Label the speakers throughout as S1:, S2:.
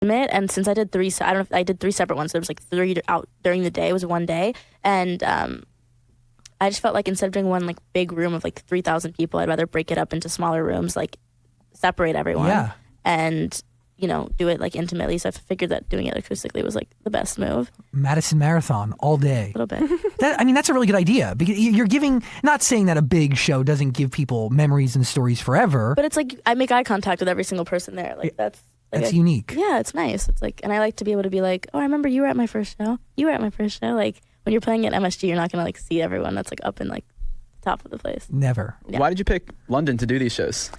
S1: intimate. And since I did I don't know if I did 3 separate ones. So there was like 3 out during the day. It was one day. And I just felt like instead of doing one like big room of like 3,000 people, I'd rather break it up into smaller rooms, like separate everyone.
S2: Yeah.
S1: And, you know, do it like intimately. So I figured that doing it acoustically was like the best move.
S2: Madison Marathon all day.
S1: A little bit.
S2: That's a really good idea, because you're giving, not saying that a big show doesn't give people memories and stories forever.
S1: But it's like I make eye contact with every single person there. Like that's
S2: unique.
S1: Yeah, it's nice. It's like, and I like to be able to be like, oh, I remember you were at my first show. You were at my first show. Like when you're playing at MSG, you're not going to like see everyone that's like up in like the top of the place.
S2: Never.
S1: Yeah.
S3: Why did you pick London to do these shows?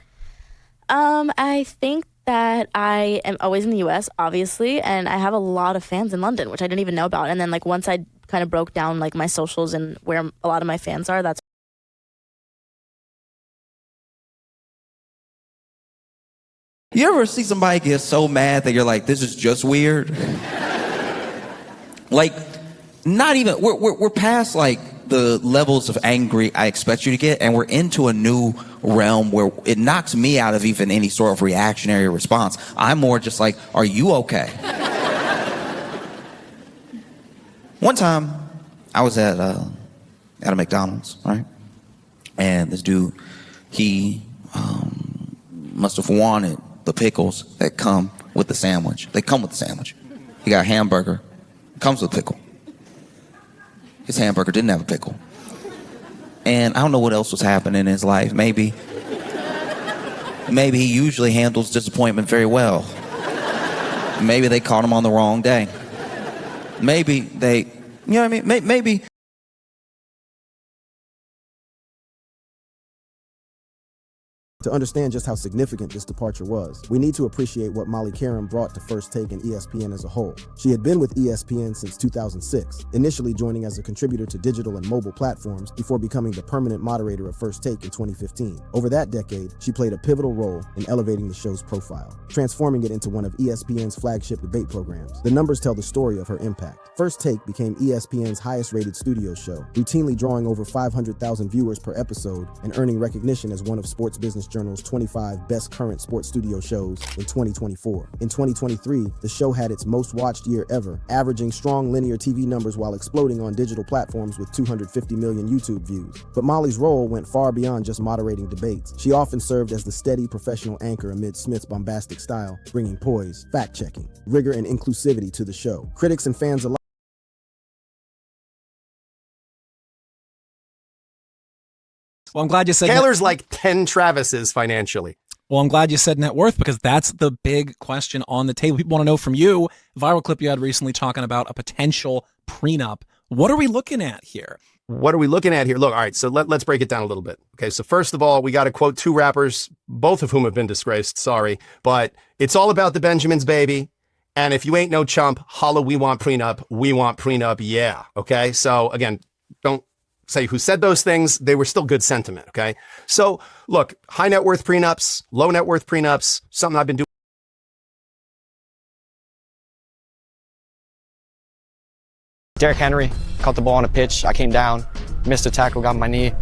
S1: I think that I am always in the U.S., obviously, and I have a lot of fans in London, which I didn't even know about. And then, like, once I kind of broke down, like, my socials and where a lot of my fans are, that's...
S4: You ever see somebody get so mad that you're like, this is just weird? Like, not even... We're past, like, the levels of angry I expect you to get, and we're into a new realm where it knocks me out of even any sort of reactionary response. I'm more just like, are you okay? One time, I was at a McDonald's, right? And this dude, he must have wanted the pickles that come with the sandwich. They come with the sandwich. He got a hamburger, comes with a pickle. His hamburger didn't have a pickle. And I don't know what else was happening in his life. Maybe he usually handles disappointment very well. Maybe they caught him on the wrong day. Maybe they, you know what I mean? Maybe.
S5: To understand just how significant this departure was, we need to appreciate what Molly Karam brought to First Take and ESPN as a whole. She had been with ESPN since 2006, initially joining as a contributor to digital and mobile platforms before becoming the permanent moderator of First Take in 2015. Over that decade, she played a pivotal role in elevating the show's profile, transforming it into one of ESPN's flagship debate programs. The numbers tell the story of her impact. First Take became ESPN's highest-rated studio show, routinely drawing over 500,000 viewers per episode and earning recognition as one of Sports Business Journal's 25 best current sports studio shows in 2024. In 2023, the show had its most watched year ever, averaging strong linear TV numbers while exploding on digital platforms with 250 million YouTube views. But Molly's role went far beyond just moderating debates. She often served as the steady professional anchor amid Smith's bombastic style, bringing poise, fact-checking, rigor, and inclusivity to the show. Critics and fans alike.
S6: Well, I'm glad you said
S7: Taylor's like 10 Travises financially.
S6: Well, I'm glad you said net worth, because that's the big question on the table. People want to know from you. Viral clip you had recently talking about a potential prenup. What are we looking at here?
S7: What are we looking at here? Look, all right, so let's break it down a little bit. Okay, so first of all, we got to quote 2 rappers, both of whom have been disgraced, sorry. But it's all about the Benjamins, baby. And if you ain't no chump, holla, we want prenup, yeah. Okay, so again, don't say who said those things. They were still good sentiment, okay? So look, high net worth prenups, low net worth prenups, something I've been doing.
S8: Derrick Henry caught the ball on a pitch. I came down, missed a tackle, got my knee.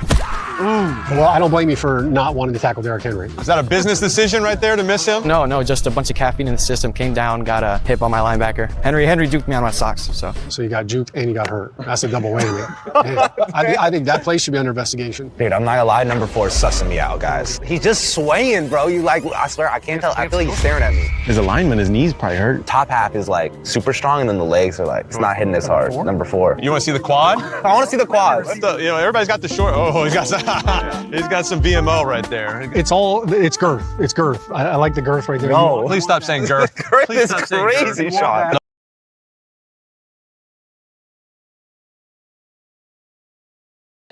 S9: Well, I don't blame you for not wanting to tackle Derrick Henry.
S10: Is that a business decision right there to miss him?
S8: No, just a bunch of caffeine in the system. Came down, got a hit by my linebacker. Henry duked me on my socks. So
S9: you got juked and you got hurt. That's a double whammy. Okay. I think that place should be under investigation.
S11: Dude, I'm not gonna lie, number 4 is sussing me out, guys. He's just swaying, bro. I swear, I can't tell. I feel like he's staring at me.
S12: His alignment, his knees probably hurt.
S11: Top half is like super strong, and then the legs are like, it's not hitting as hard. Number 4.
S10: You want to see the quad?
S11: I want to see the quads.
S10: Everybody's got the short. Oh, he's got some VMO right there.
S9: It's girth. It's girth. I like the girth right there.
S10: No, please stop saying girth.
S11: Girth is crazy, Sean.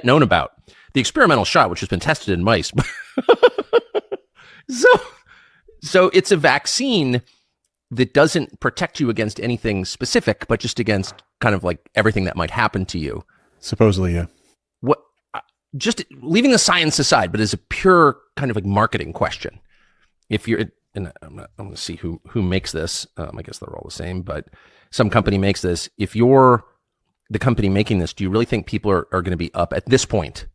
S13: Known about the experimental shot, which has been tested in mice. So it's a vaccine that doesn't protect you against anything specific, but just against kind of like everything that might happen to you.
S12: Supposedly, yeah.
S13: What? Just leaving the science aside, but as a pure kind of like marketing question, if you're, and I'm going to see who makes this. I guess they're all the same, but some company makes this. If you're the company making this, do you really think people are going to be up at this point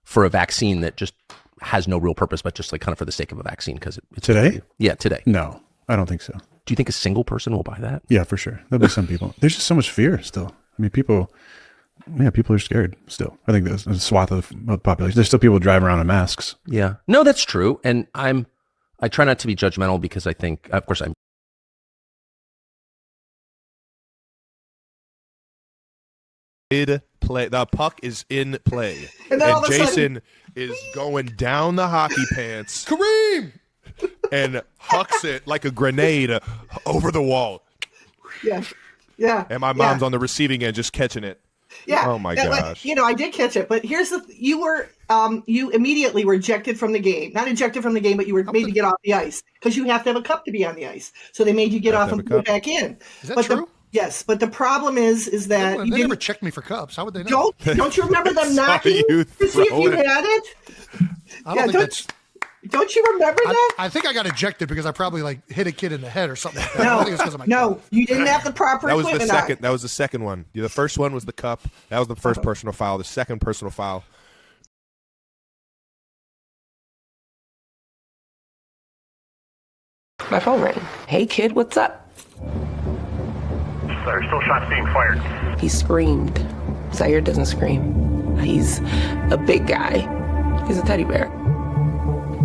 S13: for a vaccine that just has no real purpose, but just like kind of for the sake of a vaccine? Because it's
S12: today?
S13: Yeah, today.
S12: No, I don't think so.
S13: Do you think a single person will buy that?
S12: Yeah, for sure. There'll be some people. There's just so much fear still. I mean, people are scared still. I think there's a swath of the population. There's still people driving around in masks.
S13: Yeah. No, that's true. And I try not to be judgmental because I think, of course,
S14: play. The puck is in play.
S15: And
S14: Jason is going down the hockey pants. Kareem! And hucks it like a grenade over the wall.
S15: Yeah. Yeah.
S14: And my mom's on the receiving end just catching it.
S15: Yeah.
S14: Oh my gosh.
S15: I did catch it, but here's you immediately were ejected from the game. Not ejected from the game, but you were made to get off the ice because you have to have a cup to be on the ice. So they made you get off and put it back in.
S9: Is that true?
S15: Yes, but the problem is that
S9: they never checked me for cups. How would they know?
S15: Don't you remember them knocking to see if you had it?
S9: I don't think that's.
S15: Don't you remember that?
S9: I think I got ejected because I probably hit a kid in the head or something. Like that. I think it's because of my
S15: no, you didn't have the proper
S14: That was the
S15: equipment
S14: second.
S15: on.
S14: That was the second one. The first one was the cup. That was the first personal foul. The second personal foul.
S16: My phone rang. Hey kid, what's up?
S17: There's still shots being fired.
S16: He screamed. Zaire doesn't scream. He's a big guy. He's a teddy bear.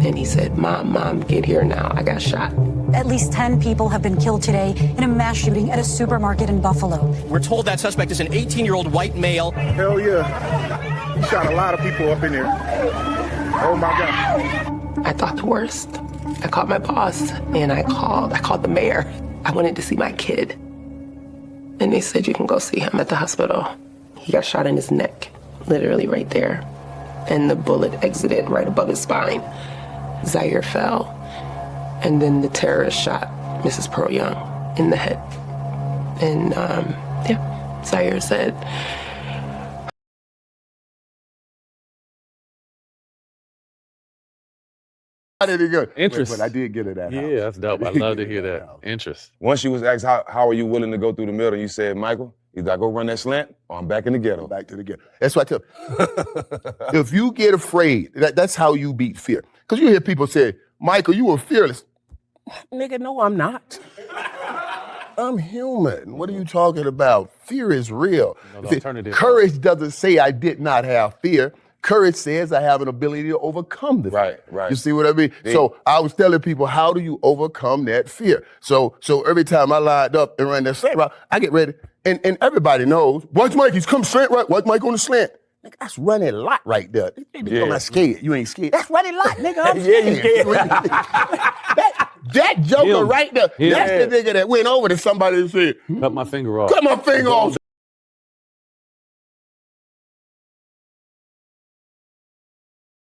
S16: And he said, Mom, get here now. I got shot.
S18: At least 10 people have been killed today in a mass shooting at a supermarket in Buffalo.
S19: We're told that suspect is an 18-year-old white male.
S20: Hell yeah. He shot a lot of people up in there. Oh my God.
S16: I thought the worst. I called my boss and I called the mayor. I wanted to see my kid. And they said, you can go see him at the hospital. He got shot in his neck, literally right there. And the bullet exited right above his spine. Zaire fell. And then the terrorist shot Mrs. Pearl Young in the head. And Zaire said,
S20: How did it go?
S11: Interest.
S20: But I did get it at house.
S11: Yeah, that's dope. I love to hear that. Interest. Once you was asked, how are you willing to go through the middle, you said, Michael, either I go run that slant or I'm back in the ghetto.
S20: Back to the ghetto. That's what I tell you. If you get afraid, that's how you beat fear. Because you hear people say, Michael, you were fearless. Nigga, no, I'm not. I'm human. What are you talking about? Fear is real.
S11: No, the alternative.
S20: Courage doesn't say I did not have fear. Courage says I have an ability to overcome the fear.
S11: Right.
S20: You see what I mean?
S11: Yeah.
S20: So I was telling people, how do you overcome that fear? So every time I lined up and ran that slant route, I get ready. And everybody knows, watch Mike, he's come slant right. Watch Mike on the slant. Nigga, that's running lot right there.
S11: Yeah.
S20: I'm not scared. You ain't scared. That's running lot, nigga. I'm
S11: Yeah, you
S20: scared. that joker right there, that's the nigga that went over to somebody and said,
S11: cut my finger off.
S20: Cut my finger off.